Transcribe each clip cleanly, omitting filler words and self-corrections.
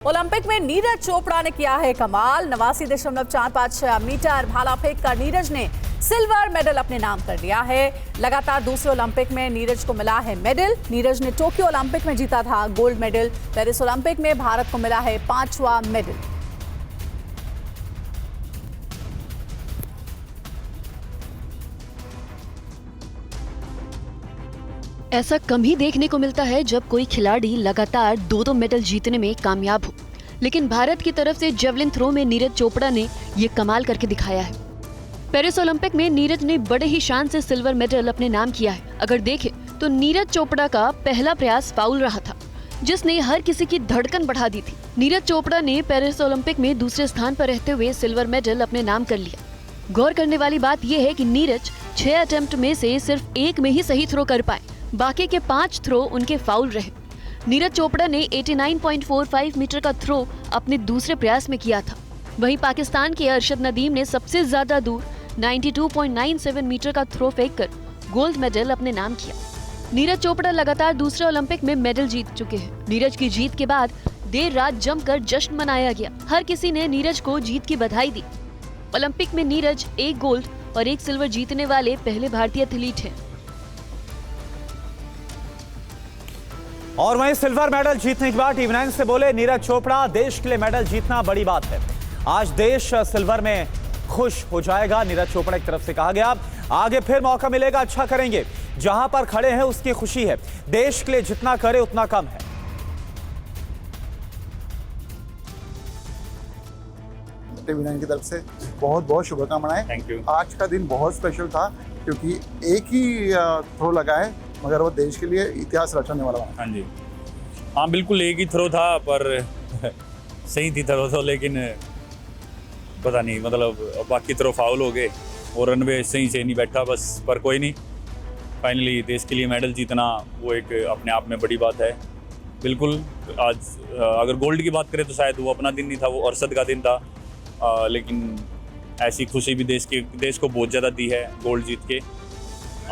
Olympic में नीरज चोपड़ा ने किया है कमाल। 89.456 मीटर भाला फेंक कर नीरज ने सिल्वर मेडल अपने नाम कर लिया है। लगातार दूसरे ओलंपिक में नीरज को मिला है मेडल। नीरज ने टोक्यो ओलंपिक में जीता था गोल्ड मेडल। पेरिस ओलंपिक में भारत को मिला है 5वां मेडल। ऐसा कम ही देखने को मिलता है जब कोई खिलाड़ी लगातार दो मेडल जीतने में कामयाब हो, लेकिन भारत की तरफ से जेवलिन थ्रो में नीरज चोपड़ा ने ये कमाल करके दिखाया है। पेरिस ओलंपिक में नीरज ने बड़े ही शान से सिल्वर मेडल अपने नाम किया है। अगर देखें तो नीरज चोपड़ा का पहला प्रयास फाउल रहा था, जिसने हर किसी की धड़कन बढ़ा दी थी। नीरज चोपड़ा ने पेरिस ओलंपिक में दूसरे स्थान पर रहते हुए सिल्वर मेडल अपने नाम कर लिया। गौर करने वाली बात यह है कि नीरज 6 अटेम्प्ट में से सिर्फ एक में ही सही थ्रो कर पाए, बाकी के 5 थ्रो उनके फाउल रहे। नीरज चोपड़ा ने 89.45 मीटर का थ्रो अपने दूसरे प्रयास में किया था। वहीं पाकिस्तान के अरशद नदीम ने सबसे ज्यादा दूर 92.97 मीटर का थ्रो फेंक कर गोल्ड मेडल अपने नाम किया। नीरज चोपड़ा लगातार दूसरे ओलंपिक में मेडल जीत चुके हैं। नीरज की जीत के बाद देर रात जमकर जश्न मनाया गया। हर किसी ने नीरज को जीत की बधाई दी। ओलंपिक में नीरज 1 गोल्ड और 1 सिल्वर जीतने वाले पहले भारतीय एथलीट हैं। और वहीं सिल्वर मेडल जीतने के बाद टीवी 9 से बोले नीरज चोपड़ा, देश के लिए मेडल जीतना बड़ी बात है। आज देश सिल्वर में खुश हो जाएगा, नीरज चोपड़ा की तरफ से कहा गया। आगे फिर मौका मिलेगा, अच्छा करेंगे। जहां पर खड़े हैं उसकी खुशी है। देश के लिए जितना करे उतना कम है। टीवी 9 की तरफ से बहुत बहुत शुभकामनाएं। Thank you. आज का दिन बहुत स्पेशल था क्योंकि एक ही थ्रो लगा है, मगर वो देश के लिए इतिहास रचने वाला बना। हाँ जी, हाँ बिल्कुल एक ही थ्रो था, पर सही थी थ्रो तो, लेकिन पता नहीं मतलब बाकी थ्रो फाउल हो गए और रनवे सही से नहीं बैठा बस। पर कोई नहीं, फाइनली देश के लिए मेडल जीतना वो एक अपने आप में बड़ी बात है। बिल्कुल आज अगर गोल्ड की बात करें तो शायद वो अपना दिन नहीं था, वो अरशद का दिन था। लेकिन ऐसी खुशी भी देश को बहुत ज़्यादा दी है गोल्ड जीत के।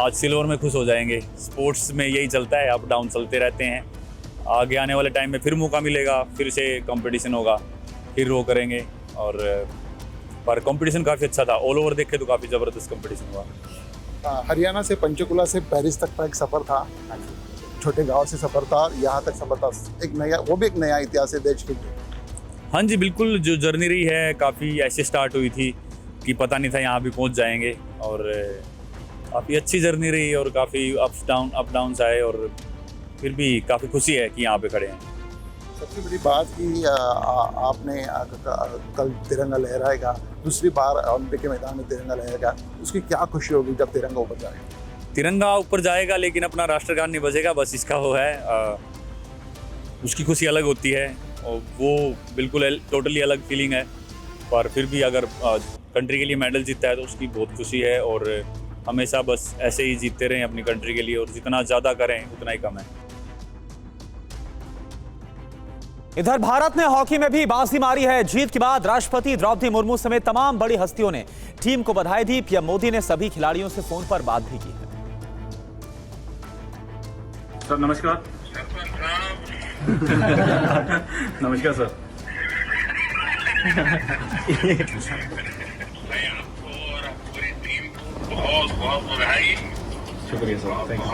आज सिल्वर में खुश हो जाएंगे। स्पोर्ट्स में यही चलता है, अप डाउन चलते रहते हैं। आगे आने वाले टाइम में फिर मौका मिलेगा, फिर से कंपटीशन होगा, फिर वो करेंगे। और पर कंपटीशन काफ़ी अच्छा था, ऑल ओवर देखे तो काफ़ी ज़बरदस्त कंपटीशन हुआ। हरियाणा से पंचकुला से पेरिस तक का एक सफ़र था, छोटे गांव से सफ़र था, यहाँ तक सफ़र था। एक नया, वो भी एक नया इतिहास है देश के लिए। हाँ जी बिल्कुल, जो जर्नी रही है काफ़ी ऐसे स्टार्ट हुई थी कि पता नहीं था यहाँ भी पहुँच जाएंगे, और काफ़ी अच्छी जर्नी रही और काफ़ी अप डाउन आए, और फिर भी काफ़ी खुशी है कि यहाँ पे खड़े हैं। सबसे बड़ी बात कि आपने कल तिरंगा लहराएगा, दूसरी बार ओलंपिक के मैदान में तिरंगा लहराएगा, उसकी क्या खुशी होगी जब तिरंगा ऊपर जाएगा? तिरंगा ऊपर जाएगा लेकिन अपना राष्ट्रगान नहीं बजेगा, बस इसका वो है। उसकी खुशी अलग होती है और वो बिल्कुल टोटली अलग फीलिंग है। पर फिर भी अगर कंट्री के लिए मेडल जीतता है तो उसकी बहुत खुशी है, और हमेशा बस ऐसे ही जीतते रहें अपनी कंट्री के लिए, और जितना ज़्यादा करें उतना ही कम है। इधर भारत ने हॉकी में भी बाजी मारी है। जीत के बाद राष्ट्रपति द्रौपदी मुर्मू समेत तमाम बड़ी हस्तियों ने टीम को बधाई दी। पीएम मोदी ने सभी खिलाड़ियों से फोन पर बात भी की है। सर नमस्कार। नमस्कार सर। बहुत बहुत बधाई। शुक्रिया सर, थैंक यू।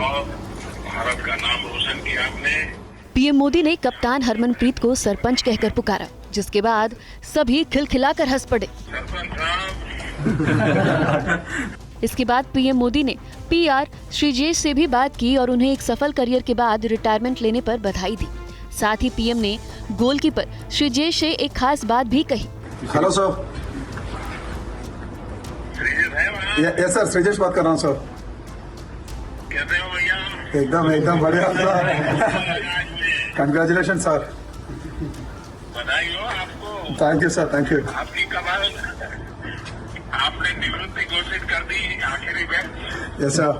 भारत का नाम रोशन किया आपने। पीएम मोदी ने कप्तान हरमनप्रीत को सरपंच कहकर पुकारा, जिसके बाद सभी खिलखिलाकर हंस पड़े। इसके बाद पीएम मोदी ने पीआर श्रीजेश से भी बात की और उन्हें एक सफल करियर के बाद रिटायरमेंट लेने पर बधाई दी। साथ ही पीएम ने गोलकीपर श्रीजेश से एक खास बात भी कही। Hello sir. Yes sir, Sreejesh बात कर रहा हूँ सर। कहते हो भैया? एकदम बढ़िया सर। Congratulation sir. बधाई हो आपको। Thank you sir, thank you. आपकी कमाल, आपने निवृत्ति घोषित कर दी आखिरी में। Yes sir.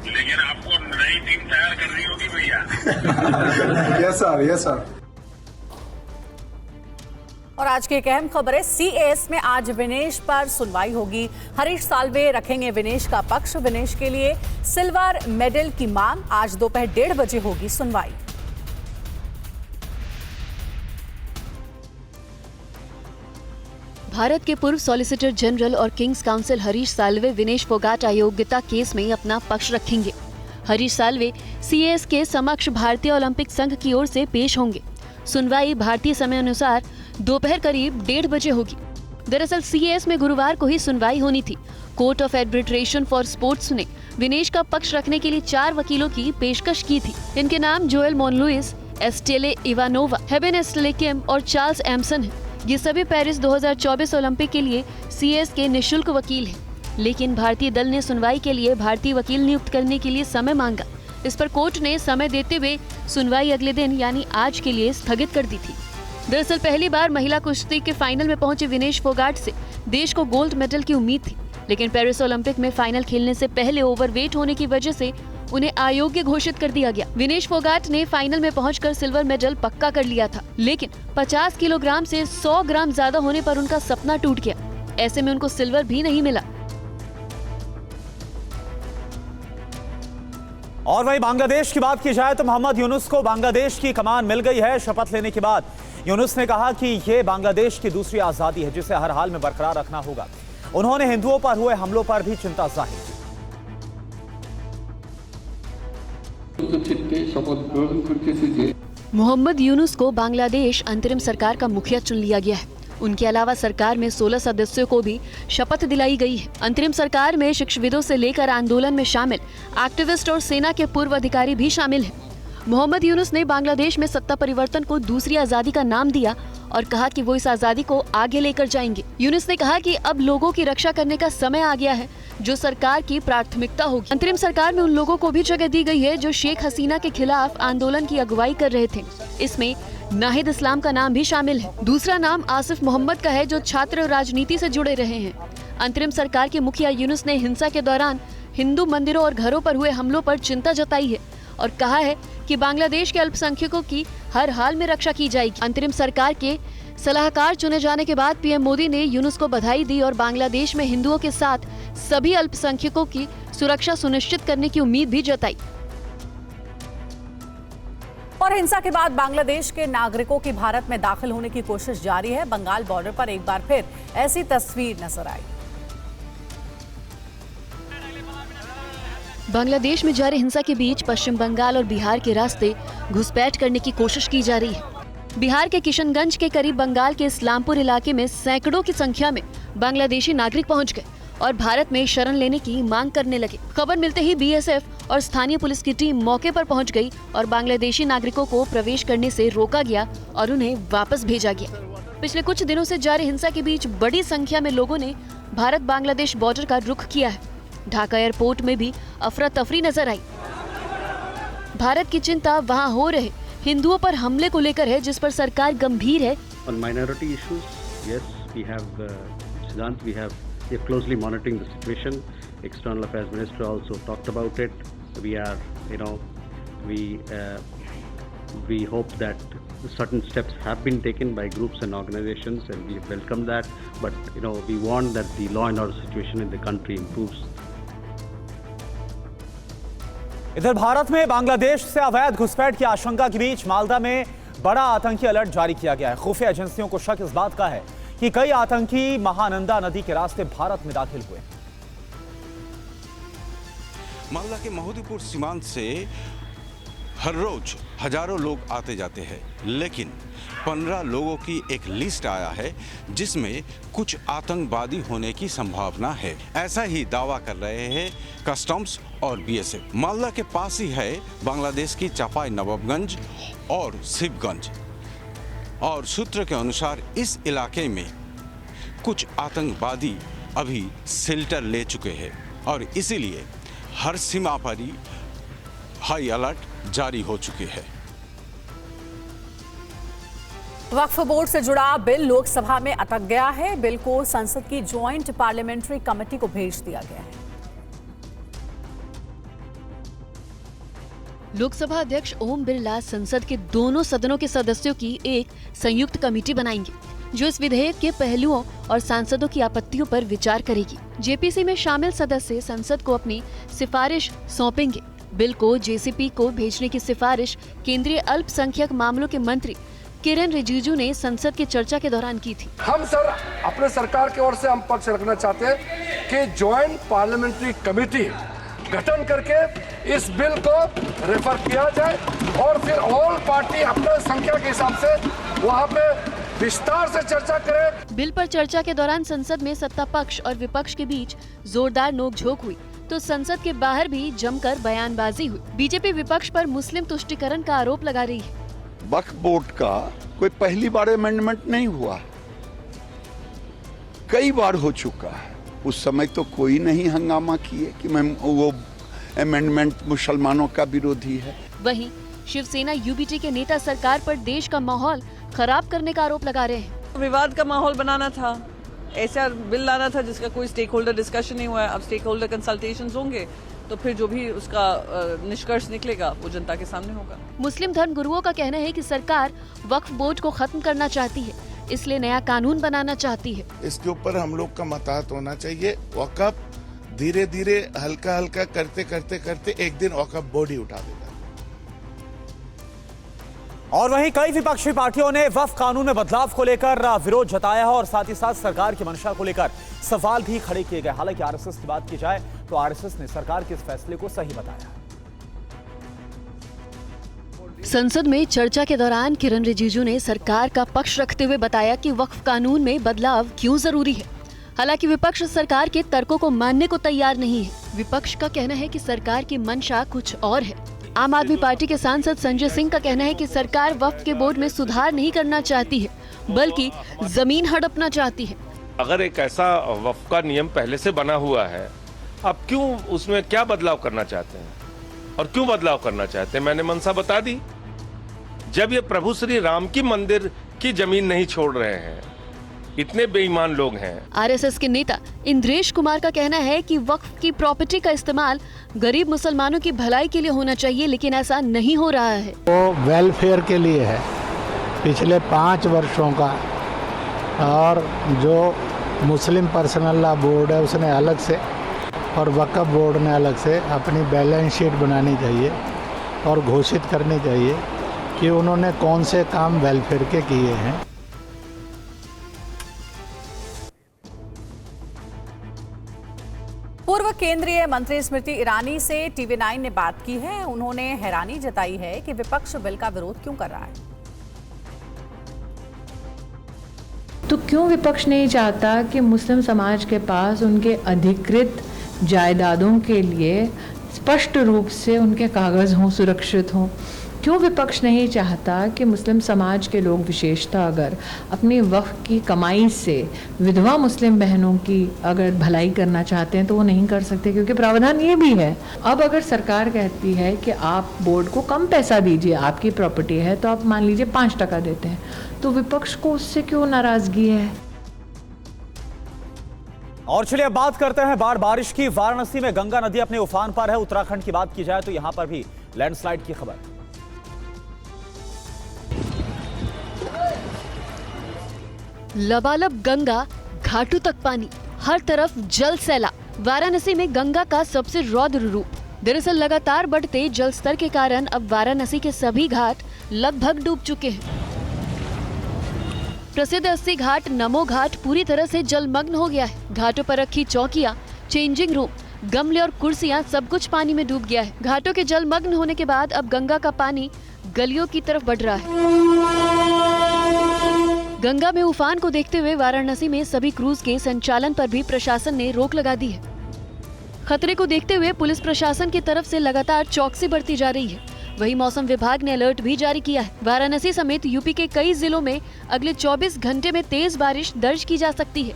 लेकिन आपको नई टीम तैयार करनी होगी भैया। Yes sir, yes sir. और आज की एक अहम खबर है, सीएस में आज विनेश पर सुनवाई होगी। हरीश साल्वे रखेंगे विनेश का पक्ष। विनेश के लिए सिल्वर मेडल की मांग। आज दोपहर 1:30 बजे होगी सुनवाई। भारत के पूर्व सॉलिसिटर जनरल और किंग्स काउंसिल हरीश साल्वे विनेश फोगाट अयोग्यता केस में अपना पक्ष रखेंगे। हरीश साल्वे सीएस के समक्ष भारतीय ओलंपिक संघ की ओर से पेश होंगे। सुनवाई भारतीय समय अनुसार दोपहर करीब 1:30 बजे होगी। दरअसल सीएस में गुरुवार को ही सुनवाई होनी थी। Court of arbitration for sports ने विनेश का पक्ष रखने के लिए 4 वकीलों की पेशकश की थी। इनके नाम जोएल मोनलुइस, एस्टेले इवानोवा, हेबेन एस्टेलेकिम और चार्ल्स एम्सन हैं। ये सभी पेरिस 2024 ओलंपिक के लिए सीएस के निःशुल्क वकील हैं। लेकिन भारतीय दल ने सुनवाई के लिए भारतीय वकील नियुक्त करने के लिए समय मांगा। इस पर कोर्ट ने समय देते हुए सुनवाई अगले दिन यानी आज के लिए स्थगित कर दी थी। दरअसल पहली बार महिला कुश्ती के फाइनल में पहुंचे विनेश फोगाट से देश को गोल्ड मेडल की उम्मीद थी, लेकिन पेरिस ओलंपिक में फाइनल खेलने से पहले ओवरवेट होने की वजह से उन्हें अयोग्य घोषित कर दिया गया। विनेश फोगाट ने फाइनल में पहुंचकर सिल्वर मेडल पक्का कर लिया था, लेकिन 50 किलोग्राम से 100 ग्राम ज्यादा होने पर उनका सपना टूट गया। ऐसे में उनको सिल्वर भी नहीं मिला। और वहीं बांग्लादेश की बात की जाए तो मोहम्मद यूनुस को बांग्लादेश की कमान मिल गई है। शपथ लेने के बाद यूनुस ने कहा कि ये बांग्लादेश की दूसरी आजादी है जिसे हर हाल में बरकरार रखना होगा। उन्होंने हिंदुओं पर हुए हमलों पर भी चिंता जाहिर की। मोहम्मद यूनुस को बांग्लादेश अंतरिम सरकार का मुखिया चुन लिया गया है। उनके अलावा सरकार में 16 सदस्यों को भी शपथ दिलाई गई है। अंतरिम सरकार में शिक्षाविदों से लेकर आंदोलन में शामिल एक्टिविस्ट और सेना के पूर्व अधिकारी भी शामिल हैं। मोहम्मद यूनुस ने बांग्लादेश में सत्ता परिवर्तन को दूसरी आजादी का नाम दिया और कहा कि वो इस आजादी को आगे लेकर जाएंगे। यूनुस ने कहा कि अब लोगों की रक्षा करने का समय आ गया है जो सरकार की प्राथमिकता होगी। अंतरिम सरकार में उन लोगों को भी जगह दी गई है जो शेख हसीना के खिलाफ आंदोलन की अगुवाई कर रहे थे। इसमें नाहिद इस्लाम का नाम भी शामिल है। दूसरा नाम आसिफ मोहम्मद का है जो छात्र राजनीति से जुड़े रहे हैं। अंतरिम सरकार के मुखिया यूनुस ने हिंसा के दौरान हिंदू मंदिरों और घरों पर हुए हमलों पर चिंता जताई है और कहा है कि बांग्लादेश के अल्पसंख्यकों की हर हाल में रक्षा की जाएगी। अंतरिम सरकार के सलाहकार चुने जाने के बाद पीएम मोदी ने यूनुस को बधाई दी और बांग्लादेश में हिंदुओं के साथ सभी अल्पसंख्यकों की सुरक्षा सुनिश्चित करने की उम्मीद भी जताई। और हिंसा के बाद बांग्लादेश के नागरिकों की भारत में दाखिल होने की कोशिश जारी है। बंगाल बॉर्डर पर एक बार फिर ऐसी तस्वीर नजर आई। बांग्लादेश में जारी हिंसा के बीच पश्चिम बंगाल और बिहार के रास्ते घुसपैठ करने की कोशिश की जा रही है। बिहार के किशनगंज के करीब बंगाल के इस्लामपुर इलाके में सैकड़ों की संख्या में बांग्लादेशी नागरिक पहुंच गए और भारत में शरण लेने की मांग करने लगे। खबर मिलते ही बीएसएफ और स्थानीय पुलिस की टीम मौके पर पहुंच गई और बांग्लादेशी नागरिकों को प्रवेश करने से रोका गया और उन्हें वापस भेजा गया। पिछले कुछ दिनों से जारी हिंसा के बीच बड़ी संख्या में लोगों ने भारत बांग्लादेश बॉर्डर का रुख किया है। ढाका एयरपोर्ट में भी अफरा तफरी नजर आई। भारत की चिंता वहां हो रहे हिंदुओं पर हमले को लेकर है जिस पर सरकार गंभीर है। On minority issues, yes, we have Siddhant, we are closely monitoring the situation. External Affairs Minister also talked about it. We are, we hope that certain steps have been taken by groups and organizations, and we welcome that. But we want that the law and order situation in the country improves. इधर भारत में बांग्लादेश से अवैध घुसपैठ की आशंका के बीच मालदा में बड़ा आतंकी अलर्ट जारी किया गया है। खुफिया एजेंसियों को शक इस बात का है कि कई आतंकी महानंदा नदी के रास्ते भारत में दाखिल हुए। मालदा के महोदीपुर सीमांत से हर रोज हजारों लोग आते जाते हैं, लेकिन 15 लोगों की एक लिस्ट आया है जिसमें कुछ आतंकवादी होने की संभावना है। ऐसा ही दावा कर रहे हैं कस्टम्स और बीएसएफ। मालदा के पास ही है बांग्लादेश की चापाई नवाबगंज और शिवगंज, और सूत्र के अनुसार इस इलाके में कुछ आतंकवादी अभी शेल्टर ले चुके हैं और इसीलिए हर सीमा पर ही हाई अलर्ट जारी हो चुके हैं। वक्फ बोर्ड से जुड़ा बिल लोकसभा में अटक गया है। बिल को संसद की ज्वाइंट पार्लियामेंट्री कमेटी को भेज दिया गया है। लोकसभा अध्यक्ष ओम बिरला संसद के दोनों सदनों के सदस्यों की एक संयुक्त कमेटी बनाएंगे जो इस विधेयक के पहलुओं और सांसदों की आपत्तियों पर विचार करेगी। जेपीसी में शामिल सदस्य संसद को अपनी सिफारिश सौंपेंगे। बिल को जेसीपी को भेजने की सिफारिश केंद्रीय अल्पसंख्यक मामलों के मंत्री किरण रिजिजू ने संसद की चर्चा के दौरान की थी। हम सर अपने सरकार की ओर से हम पक्ष रखना चाहते हैं कि ज्वाइंट पार्लियामेंट्री कमेटी गठन करके इस बिल को रेफर किया जाए और फिर ऑल पार्टी अपने संख्या के हिसाब से वहाँ पे विस्तार से चर्चा करें। बिल पर चर्चा के दौरान संसद में सत्ता पक्ष और विपक्ष के बीच जोरदार नोकझोंक हुई तो संसद के बाहर भी जमकर बयानबाजी हुई। बीजेपी विपक्ष पर मुस्लिम तुष्टीकरण का आरोप लगा रही है। वक्फ बोर्ड का कोई पहली बार अमेंडमेंट नहीं हुआ, कई बार हो चुका है। उस समय तो कोई नहीं हंगामा किए कि मैं वो अमेंडमेंट मुसलमानों का विरोधी है। वहीं शिवसेना यूबीटी के नेता सरकार पर देश का माहौल खराब करने का आरोप लगा रहे हैं। विवाद का माहौल बनाना था, ऐसा बिल लाना था जिसका कोई स्टेक होल्डर डिस्कशन नहीं हुआ है। अब स्टेक होल्डर कंसल्टेशंस होंगे तो फिर जो भी उसका निष्कर्ष निकलेगा वो जनता के सामने होगा। मुस्लिम धर्म गुरुओं का कहना है कि सरकार वक्फ बोर्ड को खत्म करना चाहती है, इसलिए नया कानून बनाना चाहती है। इसके ऊपर हम लोग का मताहत होना चाहिए। वक्फ धीरे धीरे हल्का हल्का करते करते करते एक दिन वक्फ बोर्ड ही उठा देगा। और वहीं कई विपक्षी पार्टियों ने वक्फ कानून में बदलाव को लेकर विरोध जताया है और साथ ही साथ सरकार की मंशा को लेकर सवाल भी खड़े किए गए। हालांकि आरएसएस की बात की जाए तो आरएसएस ने सरकार के इस फैसले को सही बताया। संसद में चर्चा के दौरान किरण रिजिजू ने सरकार का पक्ष रखते हुए बताया कि वक्फ कानून में बदलाव क्यों जरूरी है। हालांकि विपक्ष सरकार के तर्कों को मानने को तैयार नहीं है। विपक्ष का कहना है कि सरकार की मंशा कुछ और है। आम आदमी पार्टी के सांसद संजय सिंह का कहना है कि सरकार वक्फ के बोर्ड में सुधार नहीं करना चाहती है, बल्कि जमीन हड़पना चाहती है। अगर एक ऐसा वक्फ का नियम पहले से बना हुआ है, अब क्यों उसमें क्या बदलाव करना चाहते हैं और क्यों बदलाव करना चाहते हैं? मैंने मंशा बता दी। जब ये प्रभु श्री राम की मंदिर की जमीन नहीं छोड़ रहे हैं, इतने बेईमान लोग हैं। आरएसएस के नेता इंद्रेश कुमार का कहना है कि वक्फ की प्रॉपर्टी का इस्तेमाल गरीब मुसलमानों की भलाई के लिए होना चाहिए, लेकिन ऐसा नहीं हो रहा है। वो वेलफेयर के लिए है पिछले 5 वर्षों का, और जो मुस्लिम पर्सनल लॉ बोर्ड है उसने अलग से और वक्फ बोर्ड ने अलग से अपनी बैलेंस शीट बनानी चाहिए और घोषित करनी चाहिए कि उन्होंने कौन से काम वेलफेयर के किए हैं। पूर्व केंद्रीय मंत्री स्मृति ईरानी से TV9 ने बात की है। उन्होंने हैरानी जताई है कि विपक्ष बिल का विरोध क्यों कर रहा है। तो क्यों विपक्ष नहीं चाहता कि मुस्लिम समाज के पास उनके अधिकृत जायदादों के लिए स्पष्ट रूप से उनके कागज हों, सुरक्षित हों? क्यों विपक्ष नहीं चाहता कि मुस्लिम समाज के लोग विशेषतः अगर अपनी वक्फ की कमाई से विधवा मुस्लिम बहनों की अगर भलाई करना चाहते हैं तो वो नहीं कर सकते, क्योंकि प्रावधान ये भी है। अब अगर सरकार कहती है कि आप बोर्ड को कम पैसा दीजिए, आपकी प्रॉपर्टी है, तो आप मान लीजिए 5% देते हैं, तो विपक्ष को उससे क्यों नाराजगी है? और चलिए अब बात करते हैं बारिश की। वाराणसी में गंगा नदी अपने उफान पर है। उत्तराखंड की बात की जाए तो यहां पर भी लैंडस्लाइड की खबर। लबालब गंगा, घाटों तक पानी, हर तरफ जल सैलाब। वाराणसी में गंगा का सबसे रौद्र रूप। दरअसल लगातार बढ़ते जल स्तर के कारण अब वाराणसी के सभी घाट लगभग डूब चुके हैं। प्रसिद्ध 80 घाट नमो घाट पूरी तरह से जलमग्न हो गया है। घाटों पर रखी चौकियां, चेंजिंग रूम, गमले और कुर्सियां सब कुछ पानी में डूब गया है। घाटों के जलमग्न होने के बाद अब गंगा का पानी गलियों की तरफ बढ़ रहा है। गंगा में उफान को देखते हुए वाराणसी में सभी क्रूज के संचालन पर भी प्रशासन ने रोक लगा दी है। खतरे को देखते हुए पुलिस प्रशासन की तरफ से लगातार चौकसी बरती जा रही है। वहीं मौसम विभाग ने अलर्ट भी जारी किया है। वाराणसी समेत यूपी के कई जिलों में अगले 24 घंटे में तेज बारिश दर्ज की जा सकती है।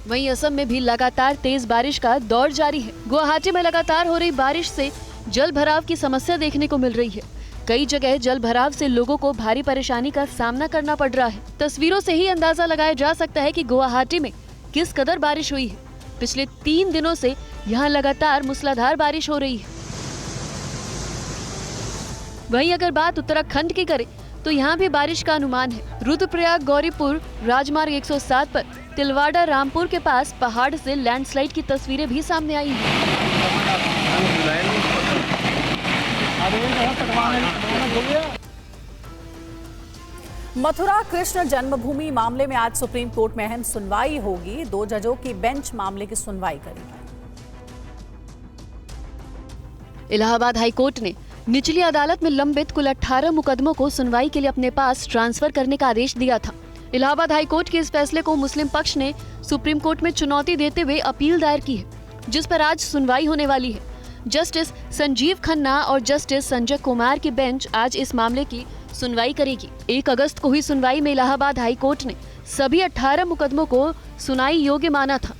वहीं असम में भी लगातार तेज बारिश का दौर जारी है। गुवाहाटी में लगातार हो रही बारिश से जल भराव की समस्या देखने को मिल रही है। कई जगह जल भराव से लोगों को भारी परेशानी का सामना करना पड़ रहा है। तस्वीरों से ही अंदाजा लगाया जा सकता है कि गुवाहाटी में किस कदर बारिश हुई है। पिछले 3 दिनों से यहाँ लगातार मूसलाधार बारिश हो रही है। वहीं अगर बात उत्तराखंड की करें तो यहाँ भी बारिश का अनुमान है। रुद्रप्रयाग गौरीपुर राजमार्ग 107 पर तिलवाड़ा रामपुर के पास पहाड़ से लैंडस्लाइड की तस्वीरें भी सामने आई हैं। मथुरा कृष्ण जन्मभूमि मामले में आज सुप्रीम कोर्ट में अहम सुनवाई होगी। 2 जजों की बेंच मामले की सुनवाई करेगी। इलाहाबाद हाई कोर्ट ने निचली अदालत में लंबित कुल 18 मुकदमों को सुनवाई के लिए अपने पास ट्रांसफर करने का आदेश दिया था। इलाहाबाद हाई कोर्ट के इस फैसले को मुस्लिम पक्ष ने सुप्रीम कोर्ट में चुनौती देते हुए अपील दायर की है, जिस पर आज सुनवाई होने वाली है। जस्टिस संजीव खन्ना और जस्टिस संजय कुमार की बेंच आज इस मामले की सुनवाई करेगी। 1 अगस्त को हुई सुनवाई में इलाहाबाद हाई कोर्ट ने सभी 18 मुकदमों को सुनाई योग्य माना था।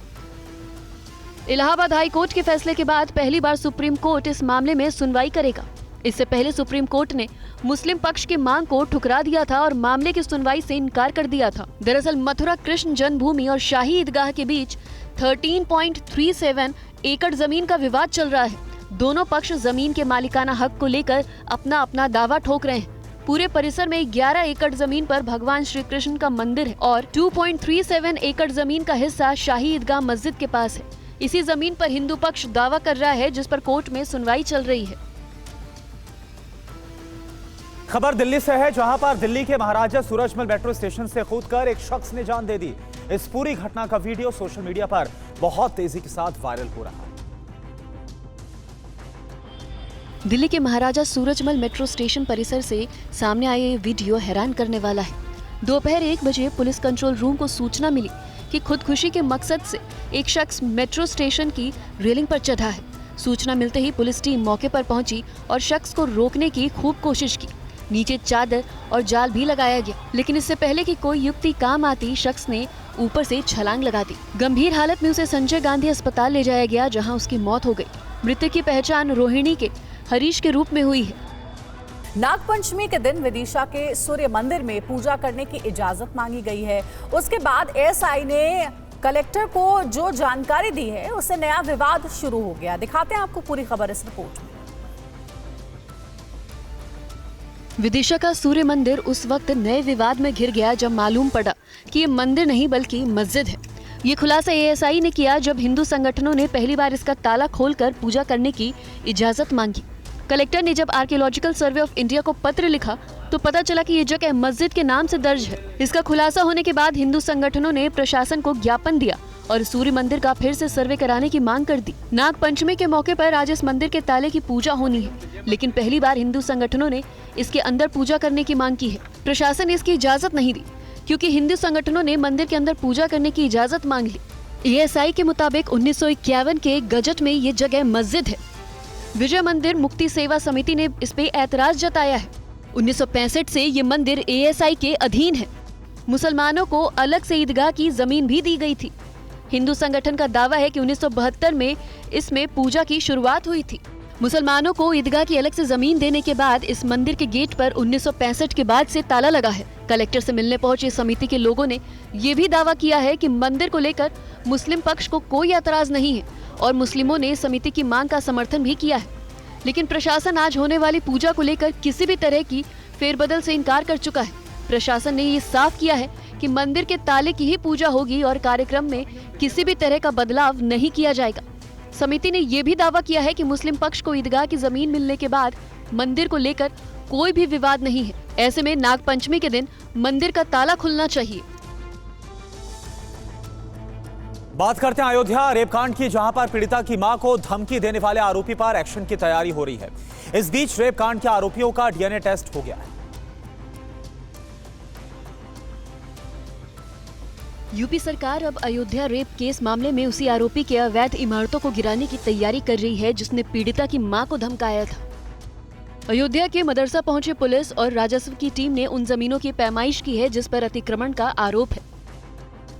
इलाहाबाद हाई कोर्ट के फैसले के बाद पहली बार सुप्रीम कोर्ट इस मामले में सुनवाई करेगा। इससे पहले सुप्रीम कोर्ट ने मुस्लिम पक्ष की मांग को ठुकरा दिया था और मामले की सुनवाई से इनकार कर दिया था। दरअसल मथुरा कृष्ण जन्मभूमि और शाही ईदगाह के बीच 13.37 एकड़ जमीन का विवाद चल रहा है। दोनों पक्ष जमीन के मालिकाना हक को लेकर अपना अपना दावा ठोक रहे हैं। पूरे परिसर में 11 एकड़ जमीन पर भगवान श्री कृष्ण का मंदिर है और 2.37 एकड़ जमीन का हिस्सा शाही ईदगाह मस्जिद के पास है। इसी जमीन पर हिंदू पक्ष दावा कर रहा है, जिस पर कोर्ट में सुनवाई चल रही है। खबर दिल्ली से है, जहां पर दिल्ली के महाराजा सूरजमल मेट्रो स्टेशन से कूदकर एक शख्स ने जान दे दी। इस पूरी घटना का वीडियो सोशल मीडिया पर बहुत तेजी के साथ वायरल हो रहा है। दिल्ली के महाराजा सूरजमल मेट्रो स्टेशन परिसर से सामने आया ये वीडियो हैरान करने वाला है। दोपहर 1 बजे पुलिस कंट्रोल रूम को सूचना मिली कि खुदकुशी के मकसद से एक शख्स मेट्रो स्टेशन की रेलिंग पर चढ़ा है। सूचना मिलते ही पुलिस टीम मौके पर पहुंची और शख्स को रोकने की खूब कोशिश की। नीचे चादर और जाल भी लगाया गया, लेकिन इससे पहले कि कोई युक्ति काम आती, शख्स ने ऊपर से छलांग लगा दी। गंभीर हालत में उसे संजय गांधी अस्पताल ले जाया गया, जहां उसकी मौत हो गई। मृतक की पहचान रोहिणी के हरीश के रूप में हुई है। नागपंचमी के दिन विदिशा के सूर्य मंदिर में पूजा करने की इजाजत मांगी गई है। उसके बाद एएसआई ने कलेक्टर को जो जानकारी दी है, उससे नया विवाद शुरू हो गया। दिखाते हैं आपको पूरी खबर इस रिपोर्ट में। विदिशा का सूर्य मंदिर उस वक्त नए विवाद में घिर गया जब मालूम पड़ा कि ये मंदिर नहीं बल्कि मस्जिद है। ये खुलासा एएसआई ने किया जब हिंदू संगठनों ने पहली बार इसका ताला खोलकर पूजा करने की इजाजत मांगी। कलेक्टर ने जब आर्कियोलॉजिकल सर्वे ऑफ इंडिया को पत्र लिखा तो पता चला कि ये जगह मस्जिद के नाम से दर्ज है। इसका खुलासा होने के बाद हिंदू संगठनों ने प्रशासन को ज्ञापन दिया और सूर्य मंदिर का फिर से सर्वे कराने की मांग कर दी। नाग पंचमी के मौके पर आज इस मंदिर के ताले की पूजा होनी है, लेकिन पहली बार हिंदू संगठनों ने इसके अंदर पूजा करने की मांग की है। प्रशासन ने इसकी इजाजत नहीं दी क्योंकि हिंदू संगठनों ने मंदिर के अंदर पूजा करने की इजाजत मांग ली। एएसआई के मुताबिक 1951 के गजट में ये जगह मस्जिद है। विजय मंदिर मुक्ति सेवा समिति ने इस पे ऐतराज जताया है। 1965 से ये मंदिर एएसआई के अधीन है। मुसलमानों को अलग से ईदगाह की जमीन भी दी गई थी। हिंदू संगठन का दावा है कि 1972 में इसमें पूजा की शुरुआत हुई थी। मुसलमानों को ईदगाह की अलग से जमीन देने के बाद इस मंदिर के गेट पर 1965 के बाद से ताला लगा है। कलेक्टर से मिलने पहुंचे समिति के लोगों ने ये भी दावा किया है कि मंदिर को लेकर मुस्लिम पक्ष को कोई एतराज नहीं है और मुस्लिमों ने समिति की मांग का समर्थन भी किया है। लेकिन प्रशासन आज होने वाली पूजा को लेकर किसी भी तरह की फेरबदल से इनकार कर चुका है। प्रशासन ने ये साफ किया है कि मंदिर के ताले की ही पूजा होगी और कार्यक्रम में किसी भी तरह का बदलाव नहीं किया जाएगा। समिति ने यह भी दावा किया है कि मुस्लिम पक्ष को ईदगाह की जमीन मिलने के बाद मंदिर को लेकर कोई भी विवाद नहीं है। ऐसे में नागपंचमी के दिन मंदिर का ताला खुलना चाहिए। बात करते हैं अयोध्या रेप कांड की, जहां पर पीड़िता की मां को धमकी देने वाले आरोपी पर एक्शन की तैयारी हो रही है। इस बीच रेप कांड के आरोपियों का डीएनए टेस्ट हो गया है। यूपी सरकार अब अयोध्या रेप केस मामले में उसी आरोपी के अवैध इमारतों को गिराने की तैयारी कर रही है जिसने पीड़िता की मां को धमकाया था। अयोध्या के मदरसा पहुंचे पुलिस और राजस्व की टीम ने उन जमीनों की पैमाइश की है जिस पर अतिक्रमण का आरोप है।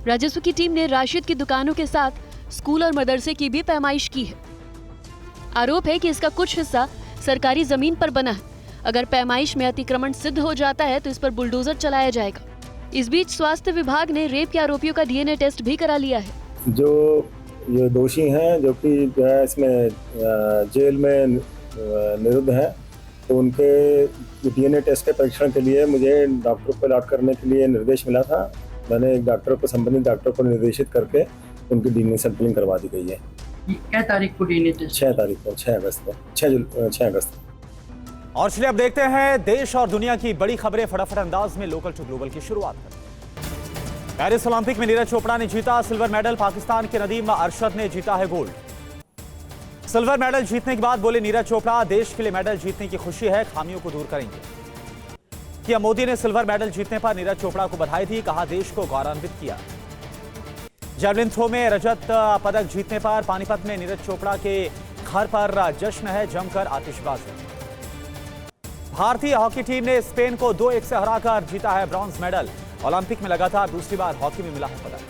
राजस्व की टीम ने राशिद की दुकानों के साथ स्कूल और मदरसे की भी पैमाइश की है। आरोप है कि इसका कुछ हिस्सा सरकारी जमीन पर बना है। अगर पैमाइश में अतिक्रमण सिद्ध हो जाता है तो इस पर बुलडोजर चलाया जाएगा। इस बीच स्वास्थ्य विभाग ने रेप के आरोपियों का डीएनए टेस्ट भी करा लिया है। जो ये दोषी हैं, जो कि जो है इसमें जेल में निरुद्ध हैं, तो उनके डीएनए टेस्ट के परीक्षण के लिए मुझे डॉक्टर को अलॉट करने के लिए निर्देश मिला था। मैंने एक डॉक्टर को, संबंधित डॉक्टर को निर्देशित करके उनकी डीएनए सैंपलिंग करवा दी गई है। क्या तारीख को डीएनए टेस्ट? 6 तारीख को, 6 अगस्त को, 6 अगस्त। और चलिए अब देखते हैं देश और दुनिया की बड़ी खबरें फटाफट अंदाज में लोकल टू ग्लोबल की शुरुआत करते हैं। पेरिस ओलंपिक में नीरज चोपड़ा ने जीता सिल्वर मेडल। पाकिस्तान के नदीम अरशद ने जीता है गोल्ड। सिल्वर मेडल जीतने के बाद बोले नीरज चोपड़ा, देश के लिए मेडल जीतने की खुशी है, खामियों को दूर करेंगे। पीएम मोदी ने सिल्वर मेडल जीतने पर नीरज चोपड़ा को बधाई दी, कहा देश को गौरवान्वित किया। जैवलिन थ्रो में रजत पदक जीतने पर पानीपत में नीरज चोपड़ा के घर पर जश्न है, जमकर आतिशबाजी। भारतीय हॉकी टीम ने स्पेन को 2-1 से हराकर जीता है ब्रॉन्ज मेडल। ओलंपिक में लगातार दूसरी बार हॉकी में मिला है पदक।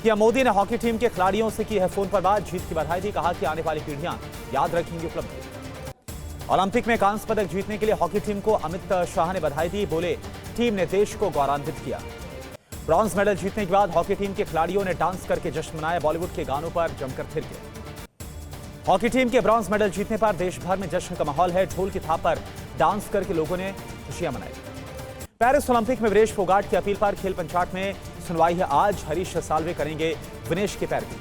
पीएम मोदी ने हॉकी टीम के खिलाड़ियों से की है फोन पर बात, जीत की बधाई दी, कहा कि आने वाली पीढ़ियां याद रखेंगी उपलब्धि। ओलंपिक में कांस्य पदक जीतने के लिए हॉकी टीम को अमित शाह ने बधाई दी, बोले टीम ने देश को गौरवान्वित किया। ब्रॉन्ज मेडल जीतने के बाद हॉकी टीम के खिलाड़ियों ने डांस करके जश्न मनाया, बॉलीवुड के गानों पर जमकर थिरके। हॉकी टीम के ब्रॉन्ज मेडल जीतने पर देश भर में जश्न का माहौल है, ढोल की थाप पर डांस करके लोगों ने खुशियां मनाई। पेरिस ओलंपिक में विनेश फोगाट की अपील पर खेल पंचायत में सुनवाई है आज। हरीश साल्वे करेंगे विनेश की पैरवी।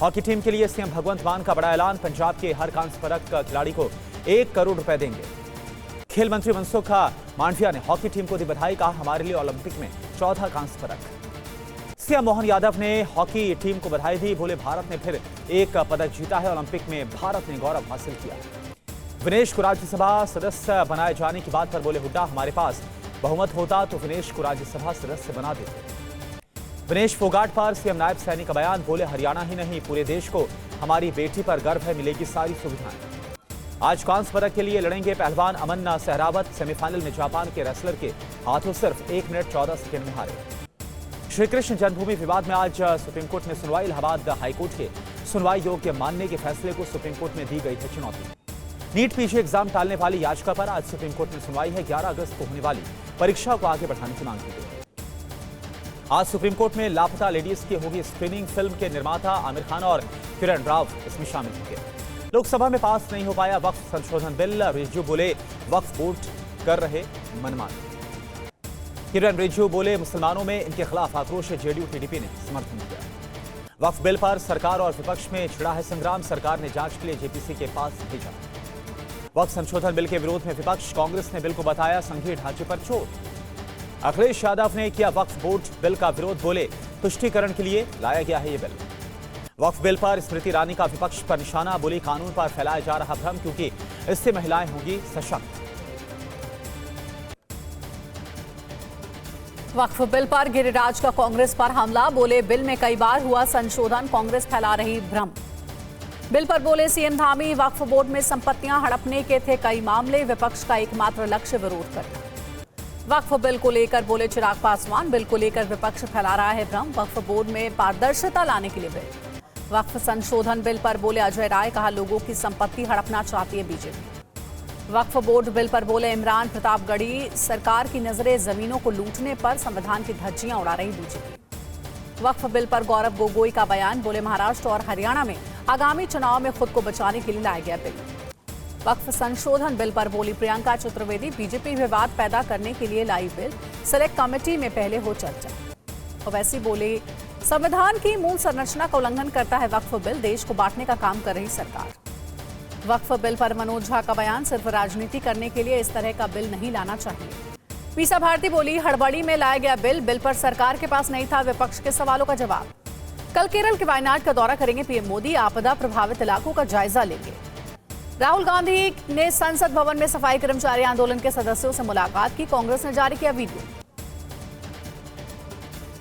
हॉकी टीम के लिए सीएम भगवंत मान का बड़ा ऐलान, पंजाब के हर कांस्य पदक खिलाड़ी को 1 करोड़ रुपए देंगे। खेल मंत्री मनसुख मांडविया ने हॉकी टीम को दी बधाई, कहा हमारे लिए ओलंपिक में 14 कांस्य पदक। सीएम मोहन यादव ने हॉकी टीम को बधाई दी, बोले भारत ने फिर 1 पदक जीता है, ओलंपिक में भारत ने गौरव हासिल किया। विनेश को राज्यसभा सदस्य बनाए जाने की बात पर बोले हुड्डा, हमारे पास बहुमत होता तो विनेश को राज्यसभा सदस्य बना देते। विनेश फोगाट पर सीएम नायब सैनी का बयान, बोले हरियाणा ही नहीं पूरे देश को हमारी बेटी पर गर्व है, मिलेगी सारी सुविधाएं। आज कांस्य पदक के लिए लड़ेंगे पहलवान अमन सहरावत। सेमीफाइनल में जापान के रेसलर के हाथों सिर्फ 1 मिनट 14 सेकंड में हारे। श्री कृष्ण जन्मभूमि विवाद में आज सुप्रीम कोर्ट में सुनवाई। इलाहाबाद हाईकोर्ट के सुनवाई योग्य मानने के फैसले को सुप्रीम कोर्ट में दी गई है चुनौती। नीट पीजी एग्जाम टालने वाली याचिका पर आज सुप्रीम कोर्ट में सुनवाई है। 11 अगस्त को होने वाली परीक्षा को आगे बढ़ाने की मांग की गई। आज सुप्रीम कोर्ट में लापता लेडीज की होगी स्क्रीनिंग। फिल्म के निर्माता आमिर खान और किरण राव इसमें शामिल होंगे। लोकसभा में पास नहीं हो पाया वक्फ संशोधन बिल, रिजिजू बोले वक्फ बोर्ड कर रहे मनमानी। किरण रिजिजू बोले मुसलमानों में इनके खिलाफ आक्रोश है, जेडीयू टीडीपी ने समर्थन किया। वक्फ बिल पर सरकार और विपक्ष में छिड़ा है संग्राम, सरकार ने जांच के लिए जेपीसी के पास भेजा। वक्फ संशोधन बिल के विरोध में विपक्ष, कांग्रेस ने बिल को बताया संघीय ढांचे पर चोट। अखिलेश यादव ने किया वक्फ बोर्ड बिल का विरोध, बोले तुष्टीकरण के लिए लाया गया है ये बिल। वक्फ बिल पर स्मृति ईरानी का विपक्ष पर निशाना, बोली कानून पर फैलाया जा रहा भ्रम क्योंकि इससे महिलाएं होंगी सशक्त। वक्फ बिल पर गिरिराज का कांग्रेस पर हमला, बोले बिल में कई बार हुआ संशोधन, कांग्रेस फैला रही भ्रम। बिल पर बोले सीएम धामी, वक्फ बोर्ड में संपत्तियां हड़पने के थे कई मामले, विपक्ष का एकमात्र लक्ष्य विरोध करना। वक्फ बिल को लेकर बोले चिराग पासवान, बिल को लेकर विपक्ष फैला रहा है भ्रम, वक्फ बोर्ड में पारदर्शिता लाने के लिए बिल। वक्फ संशोधन बिल पर बोले अजय राय, कहा लोगों की संपत्ति हड़पना चाहती है बीजेपी। वक्फ बोर्ड बिल पर बोले इमरान प्रतापगढ़ी, सरकार की नजरें जमीनों को लूटने पर संविधान की धज्जियां उड़ा रही बीजेपी। वक्फ बिल पर गौरव गोगोई का बयान, बोले महाराष्ट्र और हरियाणा में आगामी चुनाव में खुद को बचाने के लिए लाया गया बिल। वक्फ संशोधन बिल पर बोली प्रियंका चतुर्वेदी, बीजेपी विवाद पैदा करने के लिए लाई बिल, सेलेक्ट कमेटी में पहले हो चर्चा। और वैसे बोले संविधान की मूल संरचना का उल्लंघन करता है वक्फ बिल, देश को बांटने का काम कर रही सरकार। वक्फ बिल पर मनोज झा का बयान, सिर्फ राजनीति करने के लिए इस तरह का बिल नहीं लाना चाहिए। मीसा भारती बोली हड़बड़ी में लाया गया बिल, बिल पर सरकार के पास नहीं था विपक्ष के सवालों का जवाब। कल केरल के वायनाड का दौरा करेंगे पीएम मोदी, आपदा प्रभावित इलाकों का जायजा लेंगे। राहुल गांधी ने संसद भवन में सफाई कर्मचारी आंदोलन के सदस्यों से मुलाकात की, कांग्रेस ने जारी किया वीडियो।